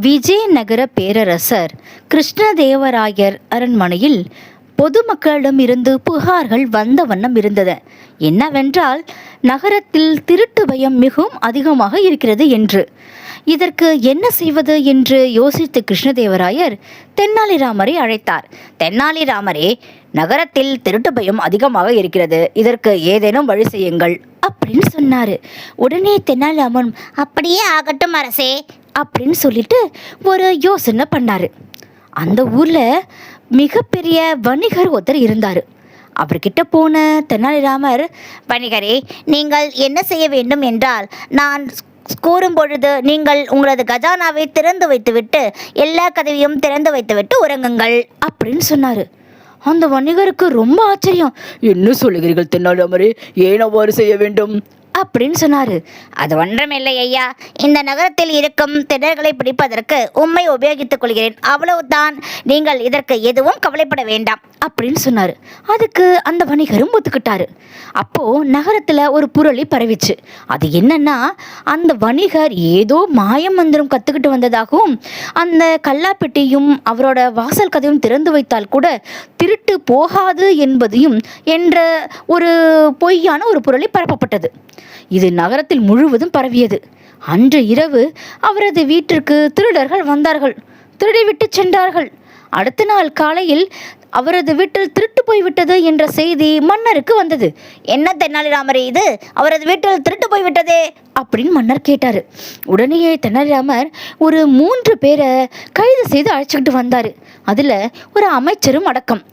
விஜயநகர பேரரசர் கிருஷ்ணதேவராயர் அரண்மனையில் பொதுமக்களிடம் இருந்து புகார்கள் வந்த வண்ணம் இருந்தது. என்னவென்றால், நகரத்தில் திருட்டு பயம் மிகவும் அதிகமாக இருக்கிறது என்று. இதற்கு என்ன செய்வது என்று யோசித்த கிருஷ்ணதேவராயர் தென்னாலிராமரை அழைத்தார். தென்னாலிராமரே, நகரத்தில் திருட்டு பயம் அதிகமாக இருக்கிறது, இதற்கு ஏதேனும் வழி செய்யுங்கள் அப்படின்னு சொன்னாரு. உடனே தென்னாலிராமன், அப்படியே ஆகட்டும் அரசே அப்படின்னு சொல்லிட்டு ஒரு யோசனை பண்ணாரு. அந்த ஊர்ல மிகப்பெரிய வணிகர் ஒருத்தர் இருந்தார். அவர்கிட்ட போன தெனாலிராமர், வணிகரே, நீங்கள் என்ன செய்ய வேண்டும் என்றால், நான் கூறும் பொழுது நீங்கள் உங்களது கஜானாவை திறந்து வைத்துவிட்டு எல்லா கதவையும் திறந்து வைத்துவிட்டு உறங்குங்கள் அப்படின்னு சொன்னார். அந்த வணிகருக்கு ரொம்ப ஆச்சரியம். என்ன சொல்லுகிறீர்கள் தெனாலிராமரே, ஏன் அவ்வாறு செய்ய வேண்டும் அப்படின்னு சொன்னாரு. அது ஒன்றுமில்லை ஐயா, இந்த நகரத்தில் இருக்கும் திருடர்களை பிடிப்பதற்கு உம்மை உபயோகித்துக் கொள்கிறேன், அவ்வளவுதான். நீங்கள் இதற்கு எதுவும் கவலைப்பட வேண்டாம் அப்படின்னு சொன்னாரு. அதுக்கு அந்த வணிகரும் ஒத்துக்கிட்டாரு. அப்போ நகரத்துல ஒரு புரளி பரவிச்சு. அது என்னன்னா, அந்த வணிகர் ஏதோ மாய மந்திரம் கத்துக்கிட்டு வந்ததாகவும், அந்த கல்லாப்பெட்டியும் அவரோட வாசல் கதையும் திறந்து வைத்தால் கூட திருட்டு போகாது என்பதையும் என்ற ஒரு பொய்யான ஒரு புரளி பரப்பப்பட்டது. இது நகரத்தில் முழுவதும் பரவியது. அன்று இரவு அவரது வீட்டிற்கு திருடர்கள் வந்தார்கள், திருடிவிட்டு சென்றார்கள். அடுத்த நாள் காலையில் அவரது வீட்டில் திருட்டு போய்விட்டது என்ற செய்தி மன்னருக்கு வந்தது. என்ன தெனாலிராமரே இது, அவரது வீட்டில் திருட்டு போய்விட்டதே அப்படின்னு மன்னர் கேட்டார். உடனே தெனாலிராமர் ஒரு 3 பேரை கைது செய்து அழைச்சிக்கிட்டு வந்தார். அதில் ஒரு அமைச்சரும் அடக்கம்.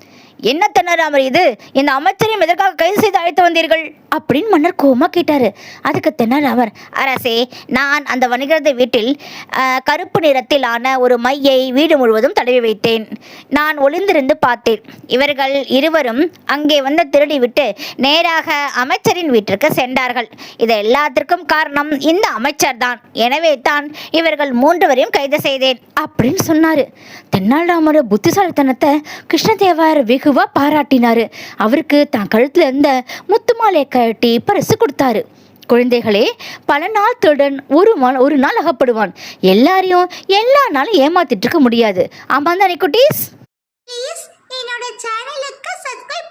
என்ன தெனாலிராமர் இது, இந்த அமைச்சரையும் எதற்காக கைது செய்து அழைத்து வந்தீர்கள் அப்படின்னு மன்னர் கோமா கேட்டாரு. அதுக்கு தெனாலிராமர், அரசே, நான் அந்த வணிகரது வீட்டில் கருப்பு நிறத்தில் ஆன ஒரு மையை வீடு முழுவதும் தடவி வைத்தேன். நான் ஒளிந்திருந்து பார்த்தேன். இவர்கள் இருவரும் அங்கே வந்து திருடி விட்டு நேராக அமைச்சரின் வீட்டிற்கு சென்றார்கள். இது எல்லாத்திற்கும் காரணம் இந்த அமைச்சர் தான். எனவே தான் இவர்கள் 3 பேரையும் கைது செய்தேன் அப்படின்னு சொன்னாரு. தெனாலிராமரோட புத்திசாலித்தனத்தை கிருஷ்ணதேவராயர் வெகுவா பாராட்டினாரு. அவருக்கு தான் கழுத்துல இருந்த முத்து மாலை கட்டி பரிசு கொடுத்தாரு. குழந்தைகளே, பல நாள் திருடன் ஒரு நாள் அகப்படுவான். எல்லாரையும் எல்லா நாளும் ஏமாத்திட்டு இருக்க முடியாது. ஆமா தானே குட்டீஸ்? என்னோட சேனலுக்கு சப்ஸ்கிரைப்